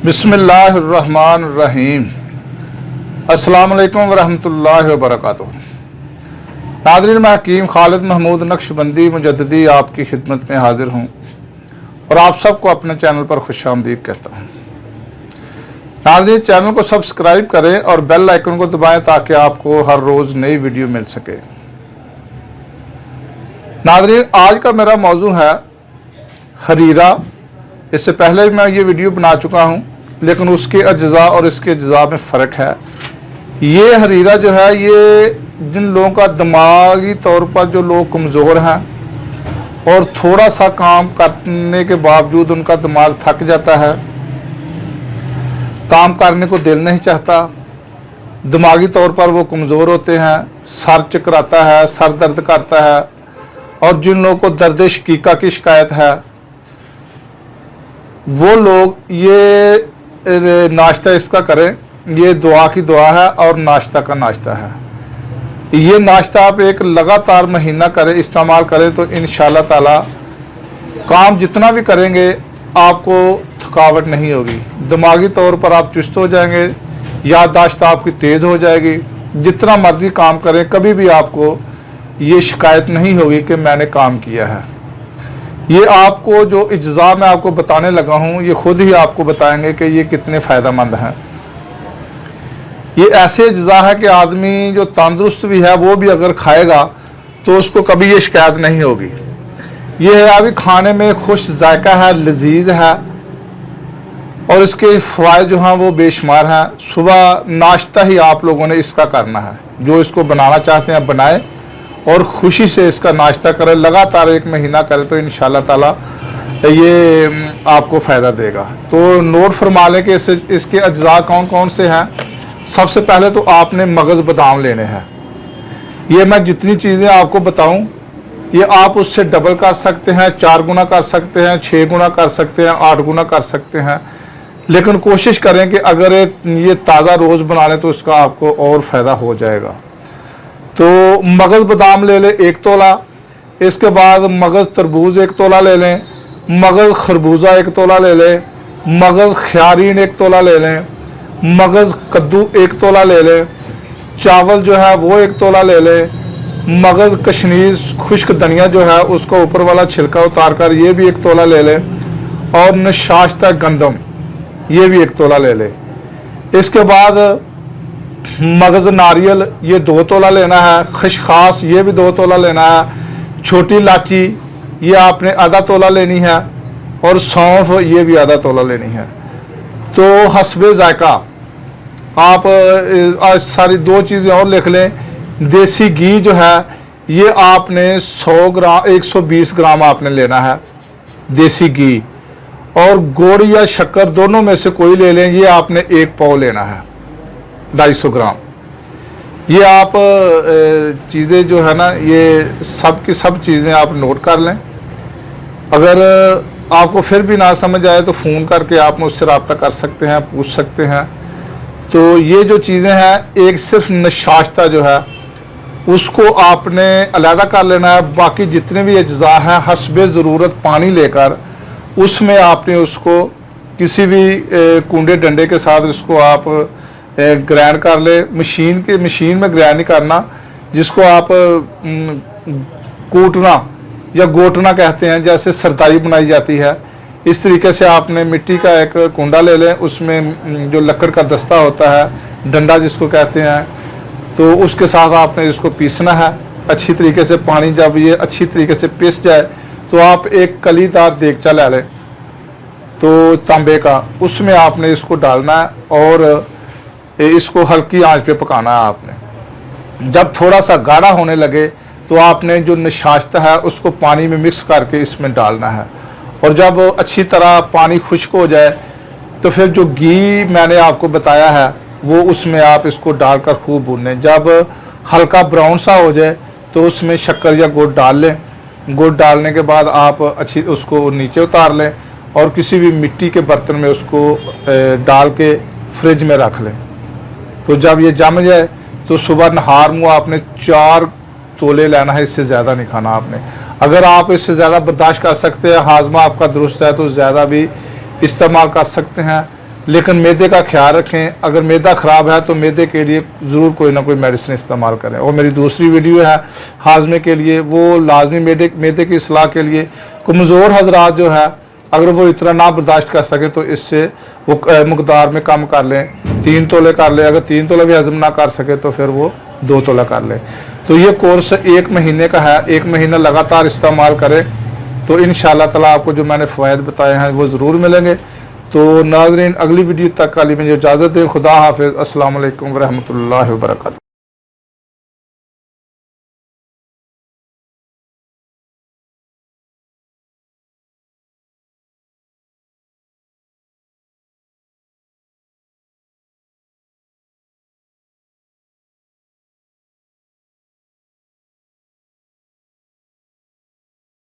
बिस्मिल्लाहिर्रहमानिर्रहीम। अस्सलाम वालेकुम वरहमतुल्लाहि वबरकातुहू। नाज़रीन, मैं हकीम खालिद महमूद नक्शबंदी मुजद्दिदी आपकी खिदमत में हाजिर हूँ और आप सबको अपने चैनल पर खुशामदीद कहता हूँ। नाज़रीन, चैनल को सब्सक्राइब करें और बेल आइकन को दबाएं ताकि आपको हर रोज़ नई वीडियो मिल सके। नाज़रीन, आज का मेरा मौजू है हरीरा। इससे पहले भी मैं ये वीडियो बना चुका हूँ, लेकिन उसके अज्जा और इसके अज्जा में फ़र्क है। ये हरीरा जो है, ये जिन लोगों का दिमागी तौर पर जो लोग कमज़ोर हैं और थोड़ा सा काम करने के बावजूद उनका दिमाग थक जाता है, काम करने को दिल नहीं चाहता, दिमागी तौर पर वो कमज़ोर होते हैं, सर चकराता है, सर दर्द करता है, और जिन लोगों को दर्द शकीका की शिकायत है, वो लोग ये नाश्ता इसका करें। ये दुआ की दुआ है और नाश्ता का नाश्ता है। ये नाश्ता आप एक लगातार महीना करें, इस्तेमाल करें तो इंशाअल्लाह ताला काम जितना भी करेंगे आपको थकावट नहीं होगी। दिमागी तौर पर आप चुस्त हो जाएंगे, याददाश्त आपकी तेज़ हो जाएगी। जितना मर्जी काम करें, कभी भी आपको ये शिकायत नहीं होगी कि मैंने काम किया है। ये आपको जो इज्जा मैं आपको बताने लगा हूँ, ये खुद ही आपको बताएंगे कि ये कितने फ़ायदेमंद हैं। ये ऐसे इज्जा है कि आदमी जो तंदुरुस्त भी है वो भी अगर खाएगा तो उसको कभी ये शिकायत नहीं होगी। ये है अभी खाने में खुश जायका है, लजीज है, और इसके फ़वाइद जो हैं वो बेशुमार हैं। सुबह नाश्ता ही आप लोगों ने इसका करना है। जो इसको बनाना चाहते हैं बनाएं और ख़ुशी से इसका नाश्ता करें। लगातार एक महीना करें तो इंशाअल्लाह ताला ये आपको फ़ायदा देगा। तो नोट फरमा लें कि इसके अज्जा कौन कौन से हैं। सबसे पहले तो आपने मगज़ बादाम लेने हैं। ये मैं जितनी चीज़ें आपको बताऊं, ये आप उससे डबल कर सकते हैं, 4 गुना कर सकते हैं, 6 गुना कर सकते हैं, 8 गुना कर सकते हैं। लेकिन कोशिश करें कि अगर ये ताज़ा रोज़ बना लें तो इसका आपको और फ़ायदा हो जाएगा। तो मगज़ बादाम ले लें 1 तोला। इसके बाद मगज़ तरबूज 1 तोला ले लें, मगज़ खरबूजा 1 तोला ले लें, मगज़ ख्यारीन 1 तोला ले लें, मगज़ कद्दू 1 तोला ले लें, चावल जो है वो 1 तोला ले लें, मगज़ कशनीज खुश्क धनिया जो है उसका ऊपर वाला छिलका उतार कर ये भी 1 तोला ले लें, और नशाश्ता गंदम ये भी 1 तोला ले लें। इसके बाद मगज़ नारियल ये 2 तोला लेना है, खशखास ये भी 2 तोला लेना है, छोटी इलायची ये आपने आधा तोला लेनी है, और सौंफ ये भी आधा तोला लेनी है। तो हस्बे जायका आप आज सारी 2 चीज़ें और लिख लें। देसी घी जो है ये आपने 100 ग्राम 120 ग्राम आपने लेना है देसी घी, और गुड़ या शक्कर दोनों में से कोई ले लें। ये आपने 1 पाव लेना है, 250 ग्राम। ये आप चीज़ें जो है ना, ये सब की सब चीज़ें आप नोट कर लें। अगर आपको फिर भी ना समझ आए तो फ़ोन करके आप मुझसे रब्ता कर सकते हैं, पूछ सकते हैं। तो ये जो चीज़ें हैं, एक सिर्फ नशाश्ता जो है उसको आपने अलहदा कर लेना है। बाकी जितने भी अज्जा हैं हस्बे ज़रूरत पानी लेकर उसमें आपने उसको किसी भी कूड़े डंडे के साथ इसको आप ग्राइंड कर ले। मशीन में ग्राइंड नहीं करना, जिसको आप कूटना या गोटना कहते हैं, जैसे सरताई बनाई जाती है। इस तरीके से आपने मिट्टी का एक कुंडा ले लें, उसमें जो लकड़ का दस्ता होता है, डंडा जिसको कहते हैं, तो उसके साथ आपने इसको पीसना है अच्छी तरीके से। पानी जब ये अच्छी तरीके से पीस जाए तो आप एक कलीदार देगचा ले लें, तो तांबे का, उसमें आपने इसको डालना है और इसको हल्की आंच पे पकाना है आपने। जब थोड़ा सा गाढ़ा होने लगे तो आपने जो नशाश्ता है उसको पानी में मिक्स करके इसमें डालना है, और जब अच्छी तरह पानी खुश्क हो जाए तो फिर जो घी मैंने आपको बताया है वो उसमें आप इसको डालकर खूब भूनें। जब हल्का ब्राउन सा हो जाए तो उसमें शक्कर या गुड़ डाल लें। गुड़ डालने के बाद आप अच्छी उसको नीचे उतार लें और किसी भी मिट्टी के बर्तन में उसको डाल के फ्रिज में रख लें। तो जब ये जम जाए तो सुबह नहार मुँह आपने 4 तोले लेना है, इससे ज़्यादा नहीं खाना आपने। अगर आप इससे ज़्यादा बर्दाश्त कर सकते हैं, हाजमा आपका दुरुस्त है, तो ज़्यादा भी इस्तेमाल कर सकते हैं। लेकिन मैदे का ख्याल रखें। अगर मैदा ख़राब है तो मैदे के लिए ज़रूर कोई ना कोई मेडिसिन इस्तेमाल करें। और मेरी दूसरी वीडियो है हाजमे के लिए, वो लाजमी मैदे की इस्लाह के लिए कमज़ोर हजरात जो है अगर वो इतना ना बर्दाश्त कर सके तो इससे वो मकदार में कम कर लें, 3 तोले कर लें। अगर 3 तोले भी हजम ना कर सके तो फिर वो 2 तोला कर लें। तो ये कोर्स 1 महीने का है, 1 महीना लगातार इस्तेमाल करें तो इंशाअल्लाह ताला आपको जो मैंने फ़वाइद बताए हैं वो ज़रूर मिलेंगे। तो नाज़रीन, अगली वीडियो तक के लिए मुझे इजाज़त दें। खुदा हाफिज़। अस्सलाम वालेकुम व रहमतुल्लाहि व बरकातहू।